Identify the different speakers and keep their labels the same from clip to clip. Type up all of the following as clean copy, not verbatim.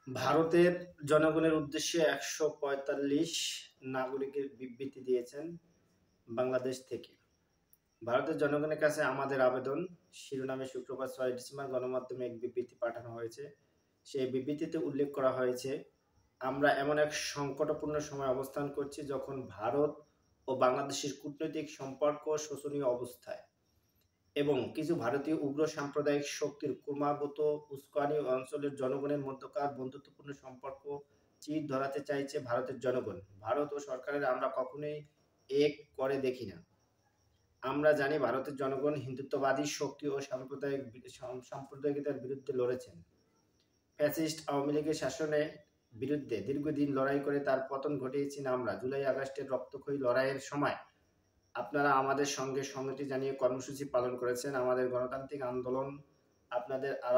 Speaker 1: ভারতের জনগণের উদ্দেশ্যে ১৪৫ নাগরিকের বিবৃতি দিয়েছেন বাংলাদেশ থেকে। ভারতের জনগণের কাছে আমাদের আবেদন শিরোনামে শুক্রবার ৬ ডিসেম্বর গণমাধ্যমে এক বিবৃতি পাঠানো হয়েছে। সেই বিবৃতিতে উল্লেখ করা হয়েছে, আমরা এমন এক সংকটপূর্ণ সময় অবস্থান করছি যখন ভারত ও বাংলাদেশের কূটনৈতিক সম্পর্ক শোচনীয় অবস্থায় এবং কিছু ভারতীয় উগ্র সাম্প্রদায়িক শক্তির ক্রমাগত উস্কানি অঞ্চলের জনগণের মধ্যকার বন্ধুত্বপূর্ণ সম্পর্ক চির ধরাতে চাইছে ভারতের জনগণ। ভারত ও সরকারের আমরা কখনোই এক করে দেখি না। আমরা জানি ভারতের জনগণ হিন্দুত্ববাদী শক্তি ও সাম্প্রদায়িকতার বিরুদ্ধে লড়েছেন। ফ্যাসিস্ট আওয়ামী লীগের শাসনের বিরুদ্ধে দীর্ঘদিন লড়াই করে তার পতন ঘটিয়েছেন আমরা। জুলাই আগস্টের রক্তক্ষয়ী লড়াইয়ের সময় আপনারা আমাদের সঙ্গে সংহতি জানিয়ে কর্মসূচি পালন করেছেন। আমাদের গণতান্ত্রিক আন্দোলন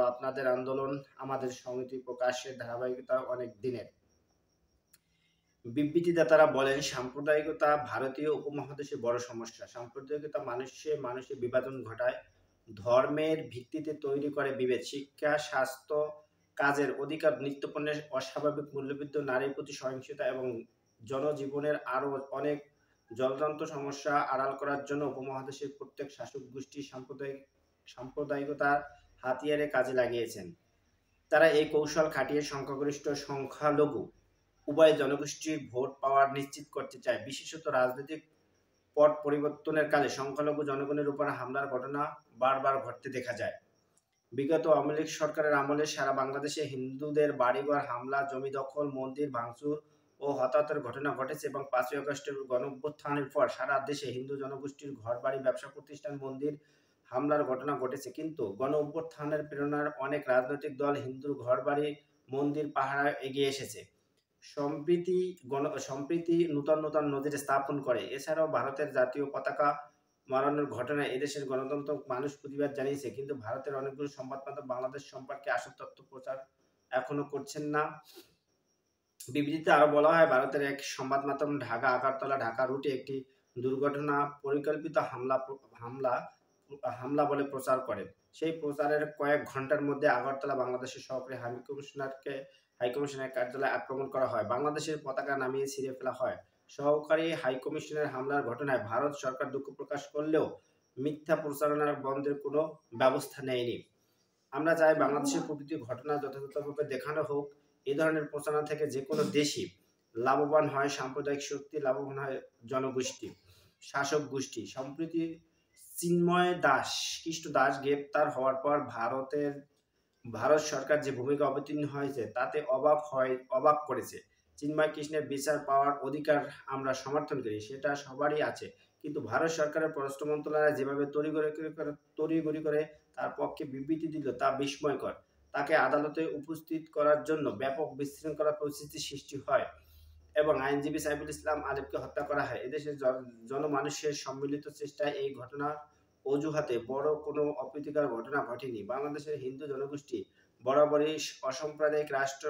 Speaker 1: আপনাদের আন্দোলন আমাদের সংহতি প্রকাশের ধারাবাহিকতা অনেক দিনের। বিবৃতিদাতারা বলেন, সাম্প্রদায়িকতা ভারতীয় উপমহাদেশে বড় সমস্যা। সাম্প্রদায়িকতা মানুষে বিভাজন ঘটায়, ধর্মের ভিত্তিতে তৈরি করে বিভেদ, শিক্ষা, স্বাস্থ্য, কাজের অধিকার, নিত্যপণ্যের অস্বাভাবিক মূল্যবৃদ্ধি, নারীর প্রতি সহিংসতা এবং জনজীবনের আরও অনেক জ্বলন্ত সমস্যা আড়াল করার জন্য উপমহাদেশের প্রত্যেক শাসক গোষ্ঠী সাম্প্রদায়িকতার হাতিয়ারে কাজে লাগিয়েছেন। তারা এই কৌশল খাটিয়ে সংখ্যাগরিষ্ঠ সংখ্যালঘু উভয় জনগোষ্ঠীর ভোট পাওয়ার নিশ্চিত করতে চায়। বিশেষত রাজনৈতিক পট পরিবর্তনের কালে সংখ্যালঘু জনগণের উপর হামলার ঘটনা বারবার ঘটতে দেখা যায়। বিগত আওয়ামী লীগ সরকারের আমলে সারা বাংলাদেশে হিন্দুদের বাড়িঘর হামলা, জমি দখল, মন্দির ভাঙচুর ও হতাহতের ঘটনা ঘটেছে এবং ৫ই আগস্টের গণঅভ্যুত্থানের পর সারা দেশে হিন্দু জনগোষ্ঠীর ঘরবাড়ি, ব্যবসা প্রতিষ্ঠান, মন্দির হামলার ঘটনা ঘটেছে। কিন্তু গণঅভ্যুত্থানের প্রেরণার অনেক রাজনৈতিক দল হিন্দুর ঘরবাড়ি, মন্দির পাহারায় এগিয়ে এসেছে। সম্প্রীতি নূতন নজির স্থাপন করে। এছাড়াও ভারতের জাতীয় পতাকা মারানোর ঘটনায় এদেশের গণতন্ত্র মানুষ প্রতিবাদ জানিয়েছে, কিন্তু ভারতের অনেকগুলো সংবাদ মাধ্যম বাংলাদেশ সম্পর্কে আসল তথ্য প্রচার এখনো করছেন না। বিবৃতিতে আরো বলা হয়, ভারতের এক সংবাদ মাধ্যম ঢাকা আগরতলা ঢাকা রুটে একটি দুর্ঘটনা পরিকল্পিত হামলা বলে প্রচার করে। সেই প্রচারের কয়েক ঘন্টার মধ্যে আগরতলা বাংলাদেশের সহকারী হাইকমিশনের কার্যালয়ে আক্রমণ করা হয়, বাংলাদেশের পতাকা নামিয়ে ছিঁড়ে ফেলা হয়। সহকারী হাইকমিশনের হামলার ঘটনায় ভারত সরকার দুঃখ প্রকাশ করলেও মিথ্যা প্রচারণার বন্ধের কোনো ব্যবস্থা নেয়নি। আমরা চাই বাংলাদেশের প্রকৃতি ঘটনা যথাযথভাবে দেখানো হোক। এই ধরনের প্রচারণা থেকে যে কোনো দেশই লাভবান হয়, সাম্প্রদায়িক শক্তি লাভবান হয়, জনগোষ্ঠী, শাসক গোষ্ঠী। সম্প্রতি কৃষ্ণ দাস গ্রেপ্তার হওয়ার পর ভারত সরকার যে ভূমিকা অবতীর্ণ হয়েছে তাতে অবাক করেছে। চিন্ময় কৃষ্ণের বিচার পাওয়ার অধিকার আমরা সমর্থন করি, সেটা সবারই আছে, কিন্তু ভারত সরকারের পররাষ্ট্র মন্ত্রণালয় যেভাবে তড়িঘড়ি করে তার পক্ষে বিবৃতি দিল তা বিস্ময়কর। তাকে আদালতে উপস্থিত করার জন্য ব্যাপক বিশৃঙ্খলা পরিস্থিতি সৃষ্টি হয় এবং আইনজীবী সাইফুল ইসলাম আলিফকে হত্যা করা হয়। এদেশের জনমানুষের সম্মিলিত চেষ্টায় এই ঘটনার অজুহাতে বড় কোনো অপ্রীতিকর ঘটনা ঘটেনি। বাংলাদেশের হিন্দু জনগোষ্ঠী বরাবরই অসাম্প্রদায়িক রাষ্ট্র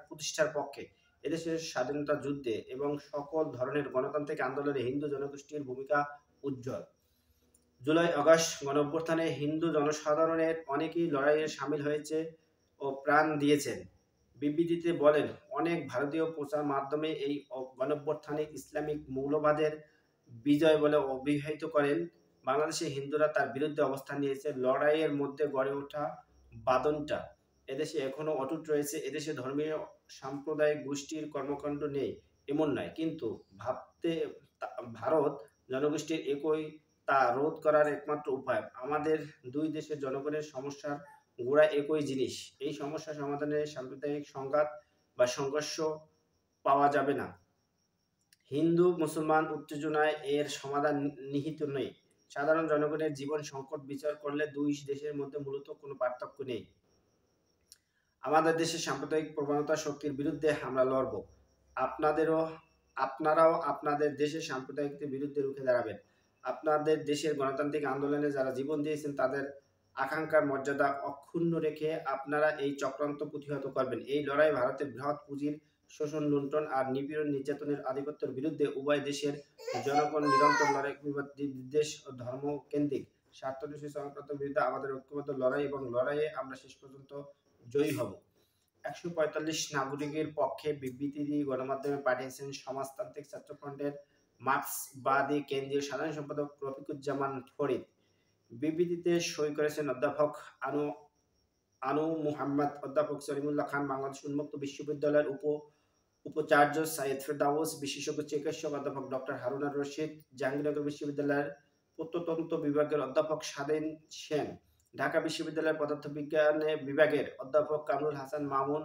Speaker 1: প্রতিষ্ঠার পক্ষে। এদেশের স্বাধীনতা যুদ্ধে এবং সকল ধরনের গণতান্ত্রিক আন্দোলনে হিন্দু জনগোষ্ঠীর ভূমিকা উজ্জ্বল। জুলাই আগস্ট গণঅভ্যুত্থানে হিন্দু জনসাধারণের অনেকেই লড়াইয়ে সামিল হয়েছে ও প্রাণ দিয়েছেন। বিবৃতিতে বলেন, অনেক ভারতীয় প্রচার মাধ্যমে এই গণঅভ্যুত্থানে ইসলামিক মৌলবাদের বিজয় বলে অভিহিত করেন। বাংলাদেশে হিন্দুরা তার বিরুদ্ধে অবস্থান নিয়েছে। লড়াইয়ের মধ্যে গড়ে ওঠা বাঁধনটা এদেশে এখনো অটুট রয়েছে। এদেশে ধর্মীয় সাম্প্রদায়িক গোষ্ঠীর কর্মকাণ্ড নেই এমন নয়, কিন্তু ভারত জনগোষ্ঠীর একই তা রোধ করার একমাত্র উপায়। আমাদের দুই দেশের জনগণের সমস্যার গোড়া একই জিনিস। এই সমস্যা সমাধানে সাম্প্রদায়িক সংঘাত বা সংঘর্ষ পাওয়া যাবে না। হিন্দু মুসলমান উত্তেজনায় এর সমাধান নিহিত নেই। সাধারণ জনগণের জীবন সংকট বিচার করলে দুই দেশের মধ্যে মূলত কোনো পার্থক্য নেই। আমাদের দেশের সাম্প্রদায়িক প্রবণতা শক্তির বিরুদ্ধে আমরা লড়ব। আপনারাও আপনাদের দেশের সাম্প্রদায়িকদের বিরুদ্ধে রুখে দাঁড়াবেন। আপনাদের দেশের গণতান্ত্রিক আন্দোলনে যারা জীবন দিয়েছেন তাদের আকাঙ্ক্ষার মর্যাদা অক্ষুণ্ণ রেখে আপনারা এই চক্রান্ত প্রতিহত করবেন। এই লড়াই ভারতের বৃহৎ পুঁজির শোষণ, লুণ্ঠন আর নিপীড়ন নির্যাতনের আধিপত্যের বিরুদ্ধে। উভয় দেশের জনগণ নিরন্তর লড়াই দেশ ও ধর্ম কেন্দ্রিক স্বার্থন্বেষী সংক্রান্ত বিরুদ্ধে আমাদের ঐক্যবদ্ধ লড়াই এবং লড়াইয়ে আমরা শেষ পর্যন্ত জয়ী হব। 145 নাগরিকের পক্ষে বিবৃতি দিয়ে গণমাধ্যমে পাঠিয়েছেন সমাজতান্ত্রিক ছাত্রফ্রন্টের মার্ক্সবাদী কেন্দ্রীয় সাধারণ সম্পাদক রফিকুজ্জামান ফরিদ। বিবৃতিতে সই করেছেন অধ্যাপক আনু মুহাম্মদ, অধ্যাপক সলিমুল্লাহ খান, বাংলাদেশ উন্মুক্ত বিশ্ববিদ্যালয়ের উপাচার্য সাইয়েদ ফেরদাউস, বিশেষজ্ঞ চিকিৎসক অধ্যাপক ডক্টর হারুন আর রশিদ, জাহাঙ্গীরনগর বিশ্ববিদ্যালয়ের প্রত্নতত্ত্ব বিভাগের অধ্যাপক স্বাধীন সেন, ঢাকা বিশ্ববিদ্যালয়ের পদার্থবিজ্ঞান বিভাগের অধ্যাপক কামরুল হাসান মামুন,